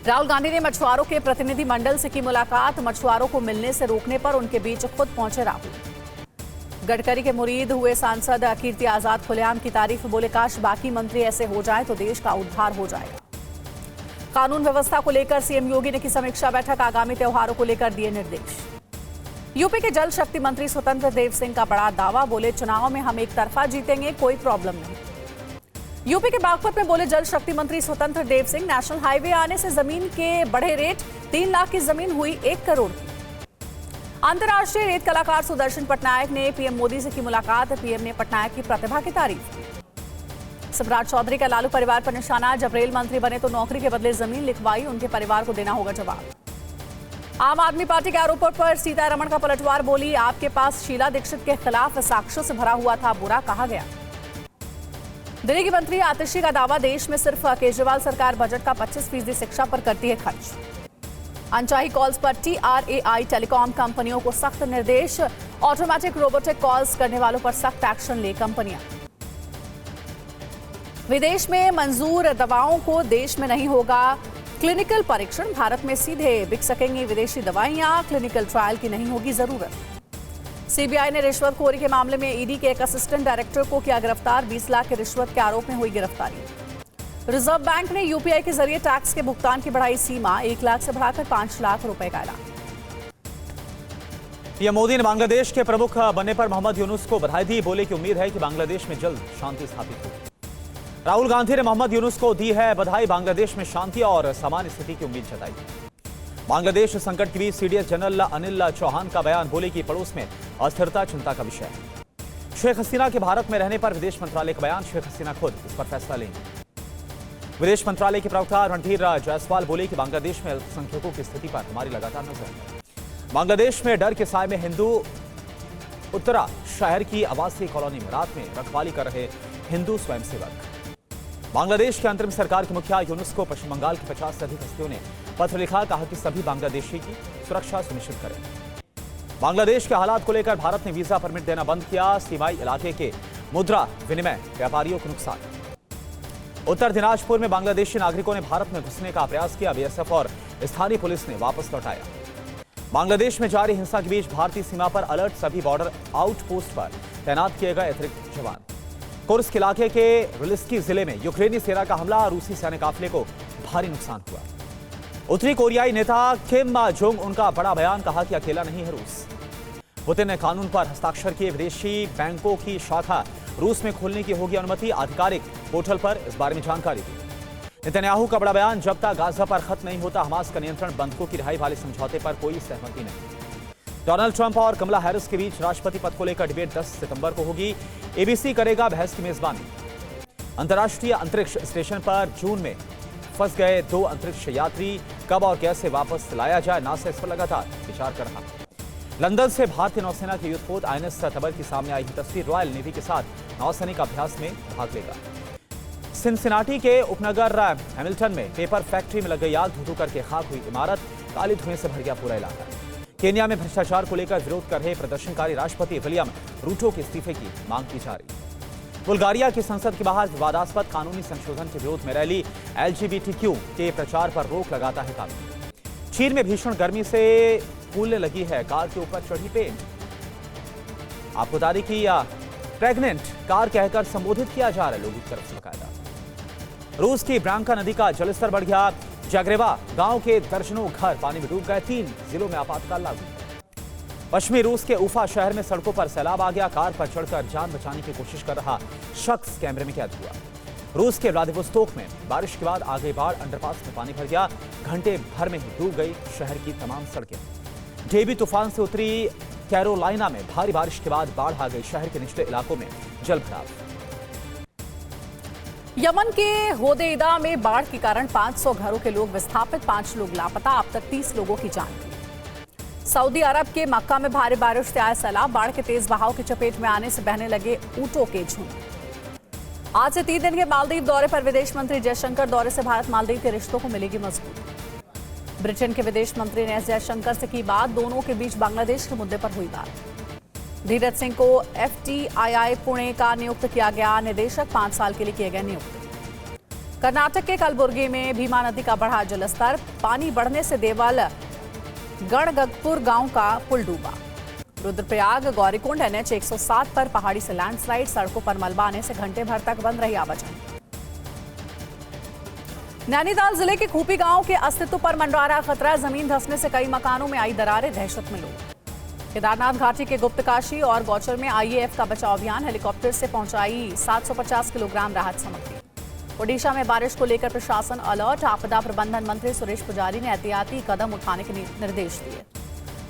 राहुल गांधी ने मछुआरों के प्रतिनिधि मंडल से की मुलाकात, मछुआरों को मिलने से रोकने पर उनके बीच खुद पहुंचे राहुल। गडकरी के मुरीद हुए सांसद कीर्ति आजाद खुलेआम की तारीफ, बोले काश बाकी मंत्री ऐसे हो जाए तो देश का उद्धार हो जाएगा। कानून व्यवस्था को लेकर सीएम योगी ने की समीक्षा बैठक, आगामी त्योहारों को लेकर दिए निर्देश। यूपी के जल शक्ति मंत्री स्वतंत्र देव सिंह का बड़ा दावा, बोले चुनाव में हम एक तरफा जीतेंगे, कोई प्रॉब्लम नहीं। यूपी के बागपत में बोले जल शक्ति मंत्री स्वतंत्र देव सिंह, नेशनल हाईवे आने से जमीन के बढ़े रेट, 3 लाख की जमीन हुई 1 करोड़ की। अंतर्राष्ट्रीय रेत कलाकार सुदर्शन पटनायक ने पीएम मोदी से की मुलाकात, पीएम ने पटनायक की प्रतिभा की तारीफ की। सम्राट चौधरी का लालू परिवार पर निशाना, जब रेल मंत्री बने तो नौकरी के बदले जमीन लिखवाई, उनके परिवार को देना होगा जवाब। आम आदमी पार्टी के आरोपों पर सीतारमण का पलटवार बोली, आपके पास शीला दीक्षित के खिलाफ साक्ष्यों से भरा हुआ था, बुरा कहा गया। दिल्ली की मंत्री आतिशी का दावा, देश में सिर्फ केजरीवाल सरकार बजट का 25% शिक्षा पर करती है खर्च। अनचाही कॉल्स पर TRAI टेलीकॉम कंपनियों को सख्त निर्देश, ऑटोमेटिक रोबोटिक कॉल्स करने वालों पर सख्त एक्शन ले कंपनियां। विदेश में मंजूर दवाओं को देश में नहीं होगा क्लिनिकल परीक्षण, भारत में सीधे बिक सकेंगी विदेशी दवाइयां, क्लिनिकल ट्रायल की नहीं होगी जरूरत। सीबीआई ने रिश्वतखोरी के मामले में ईडी के एक असिस्टेंट डायरेक्टर को किया गिरफ्तार, 20 लाख की रिश्वत के आरोप में हुई गिरफ्तारी। रिजर्व बैंक ने यूपीआई के जरिए टैक्स के भुगतान की बढ़ाई सीमा, 1 लाख से बढ़ाकर 5 लाख रुपए का ऐलान। पीएम मोदी ने बांग्लादेश के प्रमुख बनने पर मोहम्मद यूनुस को बधाई दी, बोले कि उम्मीद है कि बांग्लादेश में जल्द शांति स्थापित होगी। राहुल गांधी ने मोहम्मद यूनुस को दी है बधाई, बांग्लादेश में शांति और सामान्य स्थिति की उम्मीद जताई। बांग्लादेश संकट के बीच सीडीएस जनरल अनिल चौहान का बयान, बोले कि पड़ोस में अस्थिरता चिंता का विषय है। शेख हसीना के भारत में रहने पर विदेश मंत्रालय का बयान, शेख हसीना खुद इस पर फैसला लेंगे। विदेश मंत्रालय के प्रवक्ता रणधीर जायसवाल बोले कि बांग्लादेश में अल्पसंख्यकों की स्थिति पर हमारी लगातार नजर है। बांग्लादेश में डर के साए में हिंदू उत्तरा शहर की आवासीय कॉलोनी में रात में रखवाली कर रहे हिंदू स्वयंसेवक। बांग्लादेश के अंतरिम सरकार के मुखिया यूनुस को पश्चिम बंगाल की 50 से अधिक हस्तियों ने पत्र लिखा, कहा कि सभी बांग्लादेशी की सुरक्षा सुनिश्चित करें। बांग्लादेश के हालात को लेकर भारत ने वीजा परमिट देना बंद किया, सीमाई इलाके के मुद्रा विनिमय व्यापारियों को नुकसान। उत्तर दिनाजपुर में बांग्लादेशी नागरिकों ने भारत में घुसने का प्रयास किया, बीएसएफ और स्थानीय पुलिस ने वापस लौटाया। बांग्लादेश में जारी हिंसा के बीच भारतीय सीमा पर अलर्ट, सभी बॉर्डर आउटपोस्ट पर तैनात किए गए अतिरिक्त जवान। कुर्स्क इलाके के रिलिस्की जिले में यूक्रेनी सेना का हमला, रूसी सैन्य काफिले को भारी नुकसान हुआ। उत्तरी कोरियाई नेता किम जोंग उनका बड़ा बयान, कहा कि अकेला नहीं है रूस। पुतिन ने कानून पर हस्ताक्षर किए, विदेशी बैंकों की शाखा रूस में खोलने की होगी अनुमति, आधिकारिक पोर्टल पर इस बारे में जानकारी दी। नेतन्याहू का बड़ा बयान, जब तक गाजा पर खत्म नहीं होता हमास का नियंत्रण, बंधकों की रिहाई वाले समझौते पर कोई सहमति नहीं। डोनाल्ड ट्रंप और कमला हैरिस के बीच राष्ट्रपति पद को लेकर डिबेट 10 सितंबर को होगी, एबीसी करेगा बहस की मेजबानी। अंतर्राष्ट्रीय अंतरिक्ष स्टेशन पर जून में फंस गए 2 अंतरिक्ष यात्री, कब और कैसे वापस लाया जाए, नासा इस पर लगातार विचार कर रहा। लंदन से भारतीय नौसेना के युद्धपोत INS तबर की सामने आई तस्वीर, रॉयल नेवी के साथ नौसैनिक अभ्यास में भाग लेगा। सिनसिनाटी के उपनगर हैमिल्टन में पेपर फैक्ट्री में लग गई आग, धू-धू करके खाक हुई इमारत, काले धुएं से भर गया पूरा इलाका। केन्या में भ्रष्टाचार को लेकर विरोध कर रहे प्रदर्शनकारी राष्ट्रपति विलियम रूटो के इस्तीफे की मांग की जा रही है। बुल्गारिया की संसद के बाहर विवादास्पद कानूनी संशोधन के विरोध में रैली, LGBTQ के प्रचार पर रोक लगाता है कानून। चीन में भीषण गर्मी से फूलने लगी है कार के ऊपर चढ़ी पेंट। आपको बता दें कि प्रेग्नेंट कार कहकर संबोधित किया जा रहा है लोगों की तरफ से बकायदा। रूस की ब्रांका नदी का जलस्तर बढ़ गया, जाग्रेवा गांव के दर्जनों घर पानी में डूब गए, 3 जिलों में आपातकाल लागू। पश्चिमी रूस के उफा शहर में सड़कों पर सैलाब आ गया, कार पर चढ़कर जान बचाने की कोशिश कर रहा शख्स कैमरे में कैद हुआ। रूस के व्लादिवोस्तोक में बारिश के बाद आ गई बाढ़, अंडरपास में पानी भर गया, घंटे भर में ही डूब गई शहर की तमाम सड़कें। डेबी तूफान से उतरी कैरोलाइना में भारी बारिश के बाद बाढ़ आ गई, शहर के निचले इलाकों में जल भराव। यमन के होदेइदा में बाढ़ के कारण 500 घरों के लोग विस्थापित, 5 लोग लापता, अब तक 30 लोगों की जान गई। सऊदी अरब के मक्का में भारी बारिश से आया सैलाब, बाढ़ के तेज बहाव की चपेट में आने से बहने लगे ऊंटों के झुंड। आज से 3 दिन के मालदीव दौरे पर विदेश मंत्री जयशंकर, दौरे से भारत मालदीव के रिश्तों को मिलेगी मजबूती। ब्रिटेन के विदेश मंत्री ने जयशंकर से की बात, दोनों के बीच बांग्लादेश के मुद्दे पर हुई बात। धीरज सिंह को FTII पुणे का नियुक्त किया गया निदेशक, 5 साल के लिए किए गए नियुक्त। कर्नाटक के कलबुर्गी में भीमा नदी का बढ़ा जलस्तर, पानी बढ़ने से देवल गणगपुर गांव का पुल डूबा। रुद्रप्रयाग गौरीकुंड NH 107 पर पहाड़ी से लैंडस्लाइड, सड़कों पर मलबा आने से घंटे भर तक बंद रही आवाजाही। नैनीताल जिले के खूपी गांव के अस्तित्व पर मंडरा रहा खतरा, जमीन धंसने से कई मकानों में आई दरारें, दहशत में लोग। केदारनाथ घाटी के गुप्तकाशी और गौचर में IAF का बचाव अभियान, हेलीकॉप्टर से पहुंचाई 750 किलोग्राम राहत सामग्री। ओडिशा में बारिश को लेकर प्रशासन अलर्ट, आपदा प्रबंधन मंत्री सुरेश पुजारी ने एहतियाती कदम उठाने के निर्देश दिए।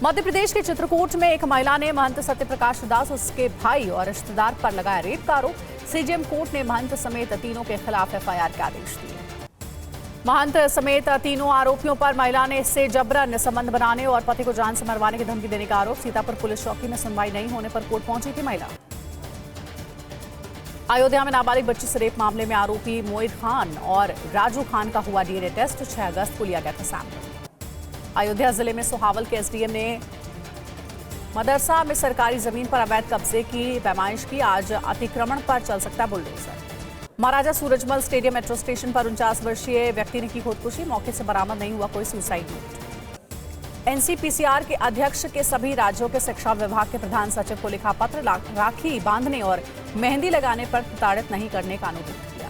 मध्य प्रदेश के चित्रकूट में एक महिला ने महंत सत्यप्रकाश दास, उसके भाई और रिश्तेदार पर लगाया रेप का आरोप। CJM कोर्ट ने महंत समेत 3 के खिलाफ FIR के आदेश दिए। महंत समेत तीनों आरोपियों पर महिला ने इससे जबरन संबंध बनाने और पति को जान से मरवाने की धमकी देने का आरोप। सीतापुर पुलिस चौकी में सुनवाई नहीं होने पर कोर्ट पहुंची थी महिला। अयोध्या में नाबालिग बच्ची से रेप मामले में आरोपी मोहित खान और राजू खान का हुआ डीएनए टेस्ट। 6 अगस्त को लिया गया था सैंपल। अयोध्या जिले में सोहावल के एसडीएम ने मदरसा में सरकारी जमीन पर अवैध कब्जे की पैमाइश की। आज अतिक्रमण पर चल सकता बुलडोजर। महाराजा सूरजमल स्टेडियम मेट्रो स्टेशन पर 49 वर्षीय व्यक्ति ने की खुदकुशी। मौके से बरामद नहीं हुआ कोई सुसाइड नोट। एनसीपीसीआर के अध्यक्ष के सभी राज्यों के शिक्षा विभाग के प्रधान सचिव को लिखा पत्र। राखी बांधने और मेहंदी लगाने पर प्रताड़ित नहीं करने का अनुरोध किया।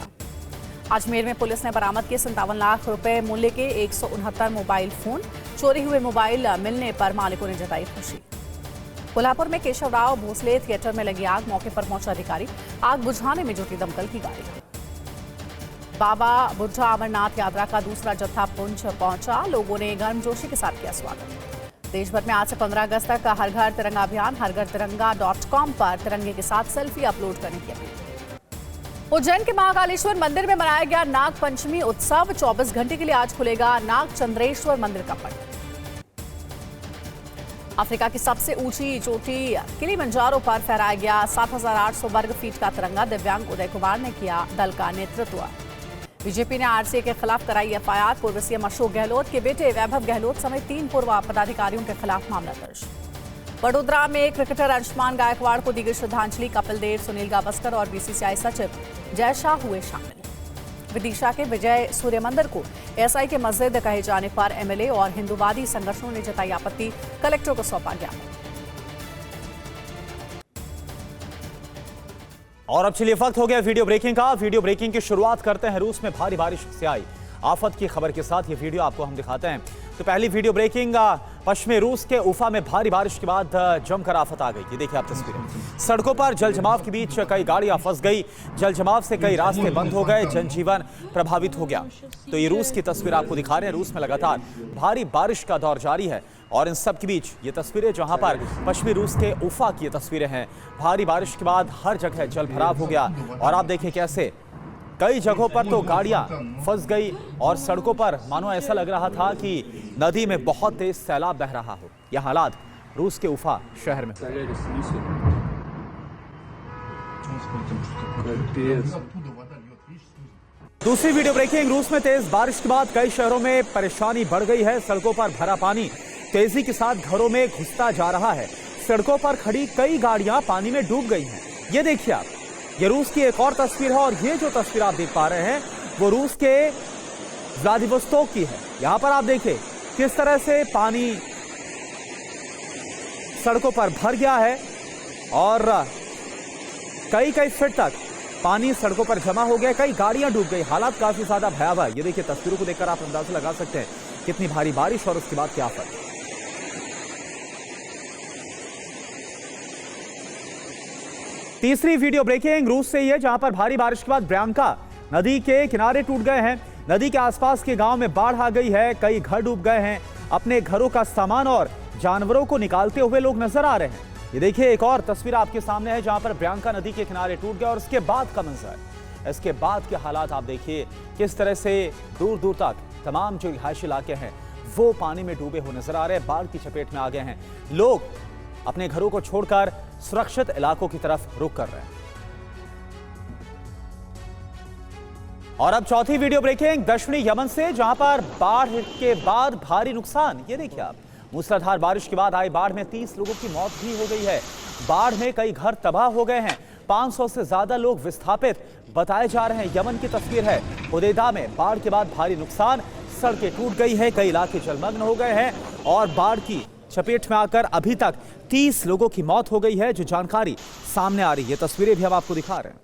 अजमेर में पुलिस ने बरामद किए 57 लाख रुपए मूल्य के 169 मोबाइल फोन। चोरी हुए मोबाइल मिलने पर मालिकों ने जताई खुशी। कोल्हापुर में केशवराव भोसले थिएटर में लगी आग। मौके पर पहुंचा अधिकारी। आग बुझाने में जुटी दमकल की गाड़ी। बाबा बुढ़ा अमरनाथ यात्रा का दूसरा जत्था पुंछ पहुंचा। लोगों ने गर्मजोशी के साथ किया स्वागत। देश भर में आज से 15 अगस्त तक हर घर तिरंगा अभियान। हरघरतिरंगा.com पर तिरंगे के साथ सेल्फी अपलोड करने की अपील। उज्जैन के महाकालेश्वर मंदिर में मनाया गया नाग पंचमी उत्सव। 24 घंटे के लिए आज खुलेगा नाग चंद्रेश्वर मंदिर का पट। अफ्रीका की सबसे ऊंची चोटी किलिमंजारो पर फहराया गया 7,800 वर्ग फीट का तिरंगा। दिव्यांग उदय कुमार ने किया दल का नेतृत्व। बीजेपी ने आरसीए के खिलाफ कराई एफआईआर। पूर्व सीएम अशोक गहलोत के बेटे वैभव गहलोत समेत 3 पूर्व पदाधिकारियों के खिलाफ मामला दर्ज। वडोदरा में क्रिकेटर अंशुमान गायकवाड़ को दी गई श्रद्धांजलि। कपिल देव, सुनील गावस्कर और बीसीसीआई सचिव जय शाह हुए शामिल। विदिशा के विजय सूर्य मंदिर को एसआई के मस्जिद कहे जाने पर एमएलए और हिंदूवादी संगठनों ने जताई आपत्ति। कलेक्टर को सौंपा ज्ञापन। और अब चलिए वक्त हो गया वीडियो ब्रेकिंग का। वीडियो ब्रेकिंग की शुरुआत करते हैं रूस में भारी बारिश से आई आफत की खबर के साथ। ये वीडियो आपको हम दिखाते हैं। तो पहली वीडियो ब्रेकिंग पश्चिमी रूस के उफा में भारी बारिश के बाद जमकर आफत आ गई। ये देखिए आप तस्वीरें। सड़कों पर जल जमाव के बीच कई गाड़ियां फंस गई। जल जमाव से कई रास्ते बंद हो गए। जनजीवन प्रभावित हो गया। तो ये रूस की तस्वीर आपको दिखा रहे हैं। रूस में लगातार भारी बारिश का दौर जारी है और इन सब के बीच ये तस्वीरें जहां पर पश्चिमी रूस के उफा की तस्वीरें हैं। भारी बारिश के बाद हर जगह जल भराव हो गया और आप देखें कैसे कई जगहों पर तो गाड़ियां फंस गई और सड़कों पर मानो ऐसा लग रहा था कि नदी में बहुत तेज सैलाब बह रहा हो। यह हालात रूस के उफा शहर में हुए। दूसरी वीडियो ब्रेकिंग। रूस में तेज बारिश के बाद कई शहरों में परेशानी बढ़ गई है। सड़कों पर भरा पानी तेजी के साथ घरों में घुसता जा रहा है। सड़कों पर खड़ी कई गाड़ियां पानी में डूब गई हैं। ये देखिए आप, ये रूस की एक और तस्वीर है और ये जो तस्वीर आप देख पा रहे हैं वो रूस के व्लादिवोस्तोक की है। यहां पर आप देखिए किस तरह से पानी सड़कों पर भर गया है और कई फीट तक पानी सड़कों पर जमा हो गया। कई गाड़ियां डूब गई। हालात काफी ज्यादा भयावह है। ये देखिए तस्वीरों को देखकर आप अंदाजा लगा सकते हैं कितनी भारी बारिश और उसके बाद क्या आफत। तीसरी वीडियो ब्रेकिंग रूस से ही है जहां पर भारी बारिश के बाद ब्यांका नदी के किनारे टूट गए हैं। नदी के आसपास के गांव में बाढ़ आ गई है। कई घर डूब गए हैं। अपने घरों का सामान और जानवरों को निकालते हुए लोग नजर आ रहे हैं। ये देखिए एक और तस्वीर आपके सामने है जहां पर ब्यांका नदी के किनारे टूट गया और उसके बाद का मंजर। इसके बाद के हालात आप देखिए किस तरह से दूर दूर तक तमाम जो रिहायशी इलाके हैं वो पानी में डूबे हुए नजर आ रहे हैं। बाढ़ की चपेट में आ गए हैं। लोग अपने घरों को छोड़कर सुरक्षित इलाकों की तरफ रुख कर रहे हैं। और अब चौथी वीडियो ब्रेकिंग दक्षिणी यमन से जहां पर बाढ़ के बाद भारी नुकसान। ये देखिए आप, मूसलाधार बारिश के बाद आई बाढ़ में 30 लोगों की मौत भी हो गई है। बाढ़ में कई घर तबाह हो गए हैं। 500 से ज्यादा लोग विस्थापित बताए जा रहे हैं। यमन की तस्वीर है। हुदैदा में बाढ़ के बाद भारी नुकसान। सड़कें टूट गई हैं। कई इलाके जलमग्न हो गए हैं और बाढ़ की चपेट में आकर अभी तक 30 लोगों की मौत हो गई है जो जानकारी सामने आ रही है। तस्वीरें भी हम आपको दिखा रहे हैं।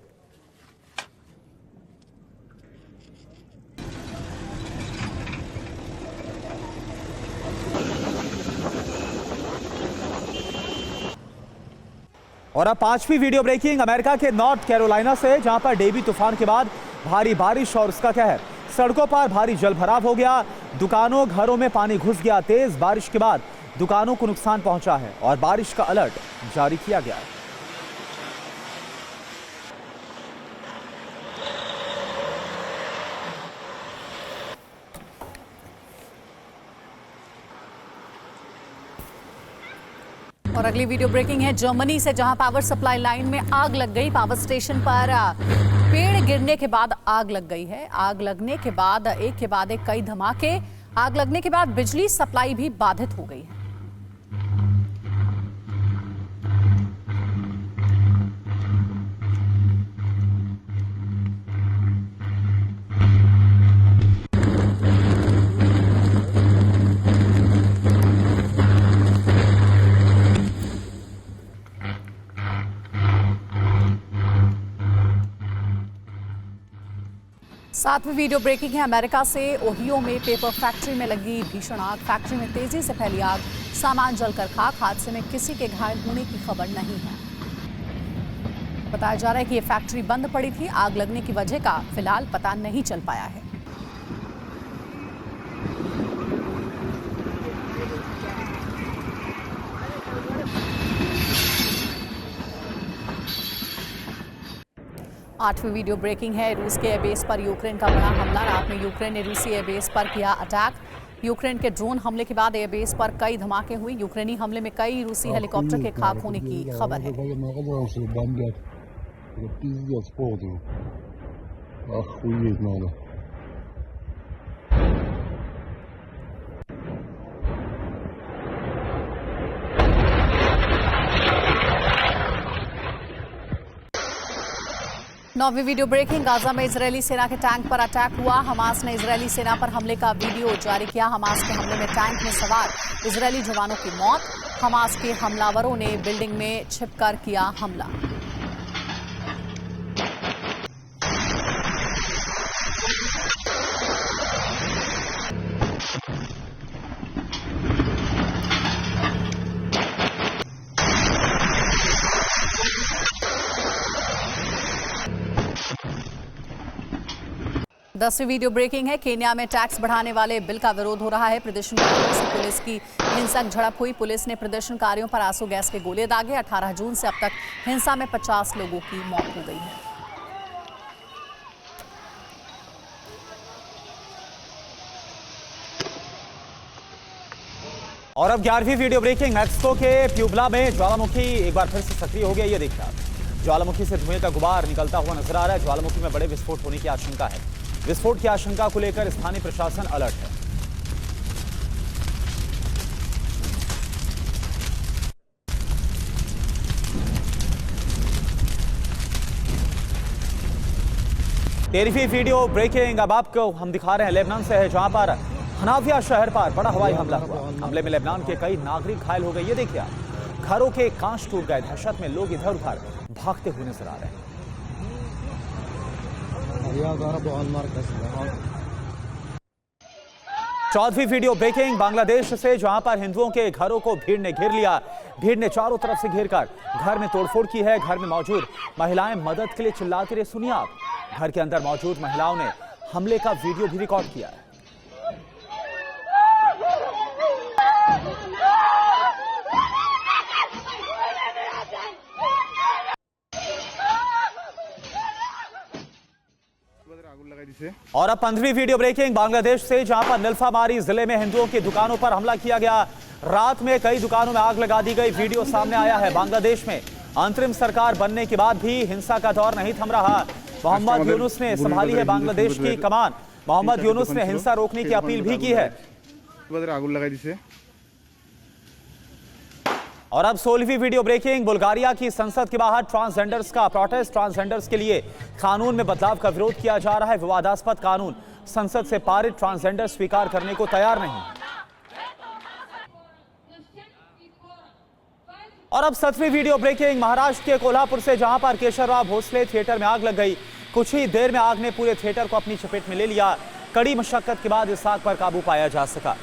और अब पांचवी वीडियो ब्रेकिंग अमेरिका के नॉर्थ कैरोलिना से जहां पर डेबी तूफान के बाद भारी बारिश और उसका कहर। सड़कों पर भारी जलभराव हो गया। दुकानों घरों में पानी घुस गया। तेज बारिश के बाद दुकानों को नुकसान पहुंचा है और बारिश का अलर्ट जारी किया गया है। और अगली वीडियो ब्रेकिंग है जर्मनी से, जहां पावर सप्लाई लाइन में आग लग गई। पावर स्टेशन पर पेड़ गिरने के बाद आग लग गई है। आग लगने के बाद एक के बाद एक कई धमाके। आग लगने के बाद बिजली सप्लाई भी बाधित हो गई है। सातवीं वीडियो ब्रेकिंग है अमेरिका से। ओहियो में पेपर फैक्ट्री में लगी भीषण आग। फैक्ट्री में तेजी से फैली आग, सामान जलकर खाक। हादसे में किसी के घायल होने की खबर नहीं है। बताया जा रहा है कि यह फैक्ट्री बंद पड़ी थी। आग लगने की वजह का फिलहाल पता नहीं चल पाया है। आठवीं वीडियो ब्रेकिंग है। रूस के एयरबेस पर यूक्रेन का बड़ा हमला। रात में यूक्रेन ने रूसी एयरबेस पर किया अटैक। यूक्रेन के ड्रोन हमले के बाद एयरबेस पर कई धमाके हुए। यूक्रेनी हमले में कई रूसी हेलीकॉप्टर के खाक होने की खबर है। नौवीं वीडियो ब्रेकिंग। गाजा में इजरायली सेना के टैंक पर अटैक हुआ। हमास ने इजरायली सेना पर हमले का वीडियो जारी किया। हमास के हमले में टैंक में सवार इजरायली जवानों की मौत। हमास के हमलावरों ने बिल्डिंग में छिपकर किया हमला। दसवीं वीडियो ब्रेकिंग है। केन्या में टैक्स बढ़ाने वाले बिल का विरोध हो रहा है। प्रदर्शनकारियों से पुलिस की हिंसक झड़प हुई। पुलिस ने प्रदर्शनकारियों पर आंसू गैस के गोले दागे। 18 जून से अब तक हिंसा में 50 लोगों की मौत हो गई है। और अब 11वीं वीडियो ब्रेकिंग। मैक्सिको के प्यूबला में ज्वालामुखी एक बार फिर से सक्रिय हो गया। ये देखिए आप, ज्वालामुखी से धुएं का गुबार निकलता हुआ नजर आ रहा है। ज्वालामुखी में बड़े विस्फोट होने की आशंका है। विस्फोट की आशंका को लेकर स्थानीय प्रशासन अलर्ट है। तेरहवीं वीडियो ब्रेकिंग अब आपको हम दिखा रहे हैं लेबनान से है, जहां पर हनाफिया शहर पर बड़ा हवाई हमला हुआ। हमले में लेबनान के कई नागरिक घायल हो गए। ये देखिए आप, घरों के कांच टूट गए। दहशत में लोग इधर उधर भागते हुए नजर आ रहे हैं। 14वीं वीडियो ब्रेकिंग बांग्लादेश से, जहां पर हिंदुओं के घरों को भीड़ ने घेर लिया। भीड़ ने चारों तरफ से घेरकर घर में तोड़फोड़ की है। घर में मौजूद महिलाएं मदद के लिए चिल्लाती रही। सुनिए आप, घर के अंदर मौजूद महिलाओं ने हमले का वीडियो भी रिकॉर्ड किया है। और अब 15वीं वीडियो ब्रेकिंग बांग्लादेश से, जहां पर नीलफामारी जिले में हिंदुओं की दुकानों पर हमला किया गया। रात में कई दुकानों में आग लगा दी गई। वीडियो सामने आया है। बांग्लादेश में अंतरिम सरकार बनने के बाद भी हिंसा का दौर नहीं थम रहा। मोहम्मद यूनुस ने संभाली है बांग्लादेश की कमान। मोहम्मद यूनुस ने हिंसा रोकने की अपील भी की है। और अब 16वीं वीडियो ब्रेकिंग। बुल्गारिया की संसद के बाहर ट्रांसजेंडर्स का प्रोटेस्ट। ट्रांसजेंडर्स के लिए कानून में बदलाव का विरोध किया जा रहा है। विवादास्पद कानून संसद से पारित। ट्रांसजेंडर स्वीकार करने को तैयार नहीं। और अब 7वीं वीडियो ब्रेकिंग महाराष्ट्र के कोल्हापुर से, जहां पर केशवराव भोसले थिएटर में आग लग गई। कुछ ही देर में आग ने पूरे थिएटर को अपनी चपेट में ले लिया। कड़ी मशक्कत के बाद इस आग पर काबू पाया जा सका।